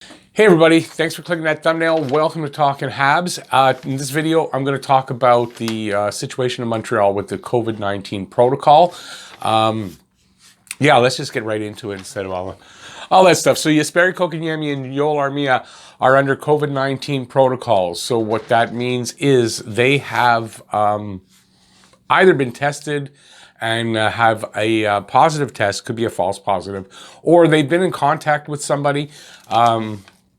Hey everybody, thanks for clicking that thumbnail. Welcome to Talking Habs. In this video, I'm going to talk about the situation in Montreal with the COVID-19 protocol. Let's just get right into it instead of all that stuff. So Kotkaniemi and Armia are under COVID-19 protocols. So what that means is they have either been tested and have a positive test, could be a false positive, or they've been in contact with somebody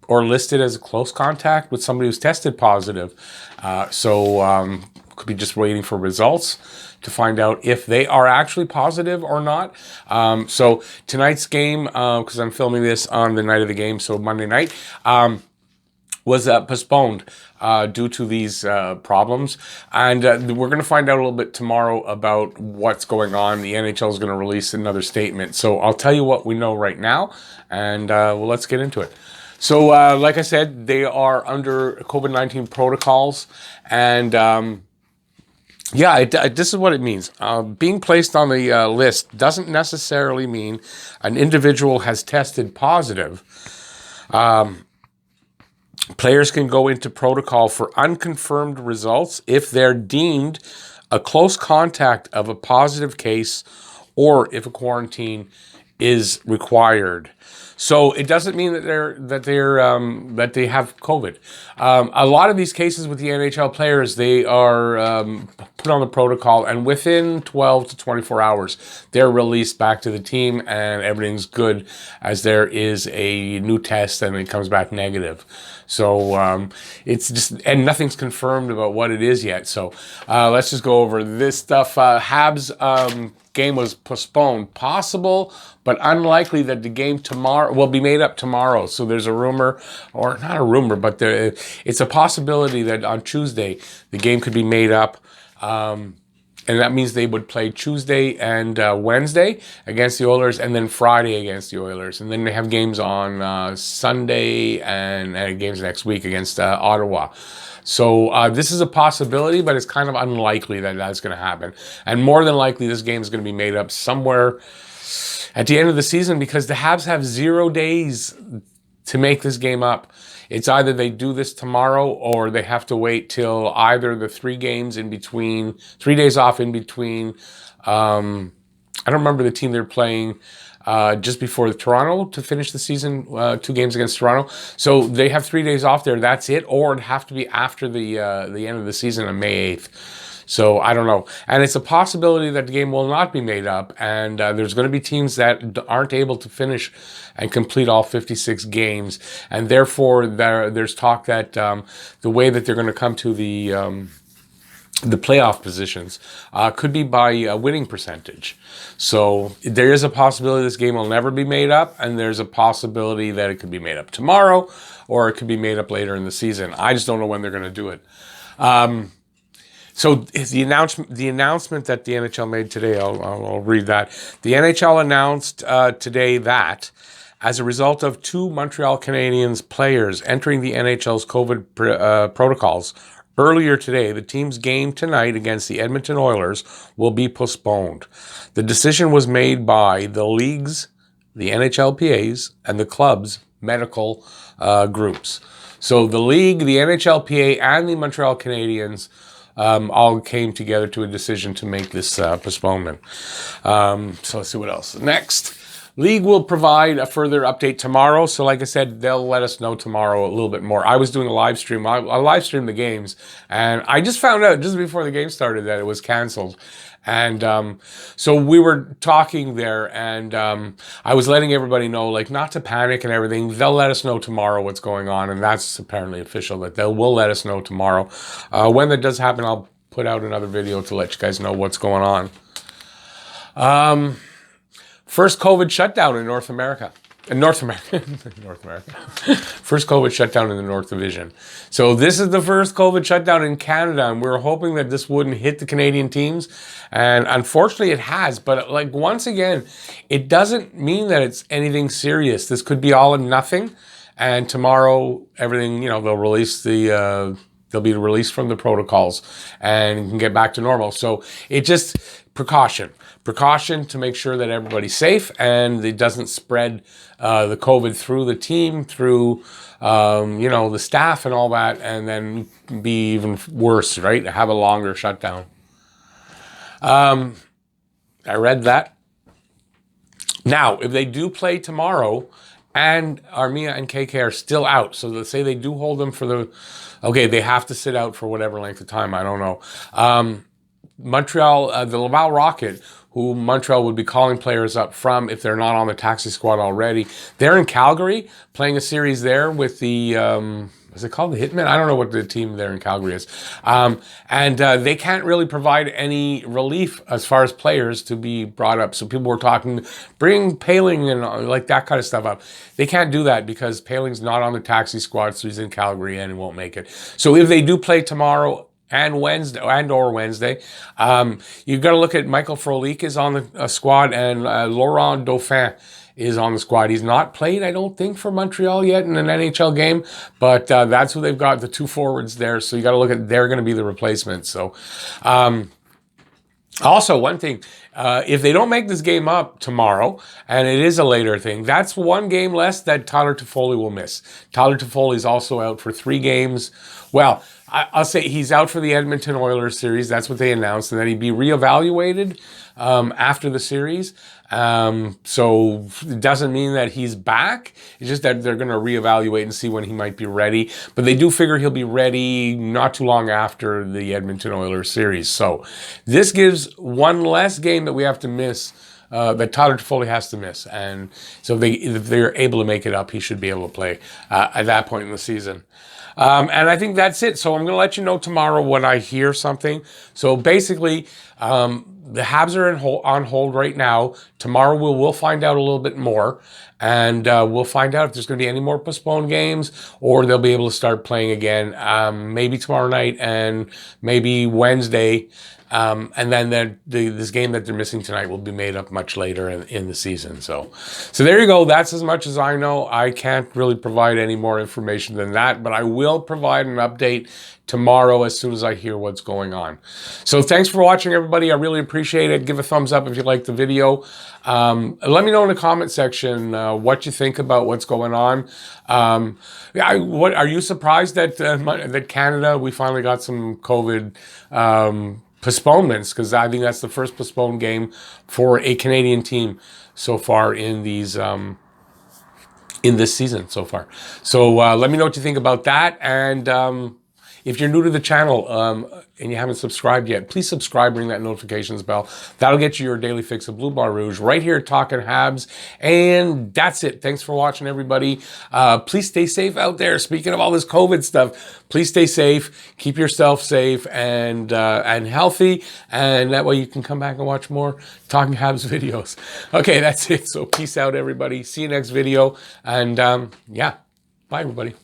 or listed as a close contact with somebody who's tested positive. Could be just waiting for results to find out if they are actually positive or not. So tonight's game, because I'm filming this on the night of the game, so Monday night, was postponed due to these problems. And we're going to find out a little bit tomorrow about what's going on. The NHL is going to release another statement. So I'll tell you what we know right now, and let's get into it. So like I said, they are under COVID-19 protocols, and this is what it means. Being placed on the list doesn't necessarily mean an individual has tested positive. Players can go into protocol for unconfirmed results if they're deemed a close contact of a positive case or if a quarantine is required. So it doesn't mean that they have COVID. A lot of these cases with the NHL players, they are put on the protocol, and within 12 to 24 hours, they're released back to the team, and everything's good as there is a new test and it comes back negative. So it's just, and nothing's confirmed about what it is yet. So let's just go over this stuff. Habs game was postponed. Possible, but unlikely that the game tomorrow will be made up tomorrow. So there's a rumor, or not a rumor, but it's a possibility that on Tuesday the game could be made up. And that means they would play Tuesday and Wednesday against the Oilers, and then Friday against the Oilers. And then they have games on Sunday and games next week against Ottawa. So this is a possibility, but it's kind of unlikely that that's going to happen. And more than likely, this game is going to be made up somewhere at the end of the season, because the Habs have 0 days to make this game up. It's either they do this tomorrow or they have to wait till either the 3 games in between, 3 days off in between. I don't remember the team they're playing just before Toronto to finish the season, 2 games against Toronto. So they have 3 days off there. That's it. Or it'd have to be after the end of the season on May 8th. So I don't know. And it's a possibility that the game will not be made up. And there's going to be teams that aren't able to finish and complete all 56 games. And therefore, there's talk that the way that they're going to come to the playoff positions could be by winning percentage. So there is a possibility this game will never be made up, and there's a possibility that it could be made up tomorrow, or it could be made up later in the season. I just don't know when they're going to do it. So the announcement that the NHL made today, I'll read that. The NHL announced today that as a result of 2 Montreal Canadiens players entering the NHL's COVID protocols, earlier today, the team's game tonight against the Edmonton Oilers will be postponed. The decision was made by the league's, the NHLPA's, and the club's medical groups. So the league, the NHLPA, and the Montreal Canadiens all came together to a decision to make this postponement. So let's see what else. Next. League will provide a further update tomorrow. So like I said, they'll let us know tomorrow a little bit more. I was doing a live stream. I live streamed the games, and I just found out just before the game started that it was canceled. And so we were talking there, and I was letting everybody know, like, not to panic and everything. They'll let us know tomorrow what's going on, and that's apparently official, that they will let us know tomorrow. When that does happen, I'll put out another video to let you guys know what's going on. First COVID shutdown in North America. North America. First COVID shutdown in the North Division. So this is the first COVID shutdown in Canada, and we were hoping that this wouldn't hit the Canadian teams. And unfortunately it has. But like, once again, it doesn't mean that it's anything serious. This could be all or nothing. And tomorrow, everything, they'll release they'll be released from the protocols and can get back to normal. So it just, precaution. precaution to make sure that everybody's safe and it doesn't spread the COVID through the team, through the staff and all that, and then be even worse, right? Have a longer shutdown. I read that. Now, if they do play tomorrow and Armia and KK are still out, so let's say they do hold them for they have to sit out for whatever length of time, I don't know. Montreal, the Laval Rocket, who Montreal would be calling players up from if they're not on the taxi squad already. They're in Calgary playing a series there with the, is it called the Hitmen? I don't know what the team there in Calgary is. And they can't really provide any relief as far as players to be brought up. So people were talking, bring Paling and like that kind of stuff up. They can't do that because Paling's not on the taxi squad, so he's in Calgary and he won't make it. So if they do play tomorrow, and Wednesday, you've got to look at Michael Frolik is on the squad, and Laurent Dauphin is on the squad. He's not played, I don't think, for Montreal yet in an NHL game, but that's who they've got, the two forwards there. So you got to look at, they're going to be the replacements. So also, one thing, if they don't make this game up tomorrow, and it is a later thing, that's one game less that Tyler Toffoli will miss. Tyler Toffoli is also out for 3 games. Well, I'll say he's out for the Edmonton Oilers series. That's what they announced, and then he'd be reevaluated after the series. So it doesn't mean that he's back. It's just that they're going to reevaluate and see when he might be ready. But they do figure he'll be ready not too long after the Edmonton Oilers series. So this gives one less game that we have to miss, that Tyler Toffoli has to miss. And so if they're able to make it up, he should be able to play at that point in the season. And I think that's it. So I'm going to let you know tomorrow when I hear something. So basically, the Habs are on hold right now. Tomorrow we'll find out a little bit more. And we'll find out if there's going to be any more postponed games or they'll be able to start playing again. Maybe tomorrow night and maybe Wednesday. And then this game that they're missing tonight will be made up much later in the season. So there you go. That's as much as I know. I can't really provide any more information than that, but I will provide an update tomorrow as soon as I hear what's going on. So thanks for watching, everybody. I really appreciate it. Give a thumbs up if you liked the video. Let me know in the comment section what you think about what's going on. What are you surprised that Canada, we finally got some COVID postponements, because I think that's the first postponed game for a Canadian team so far in these in this season so far. So let me know what you think about that, and if you're new to the channel and you haven't subscribed yet, please subscribe, ring that notifications bell. That'll get you your daily fix of Blue Bar Rouge right here at Talkin' Habs. And that's it. Thanks for watching, everybody. Please stay safe out there. Speaking of all this COVID stuff, please stay safe. Keep yourself safe and healthy. And that way you can come back and watch more Talkin' Habs videos. Okay, that's it. So peace out, everybody. See you next video. And yeah, bye, everybody.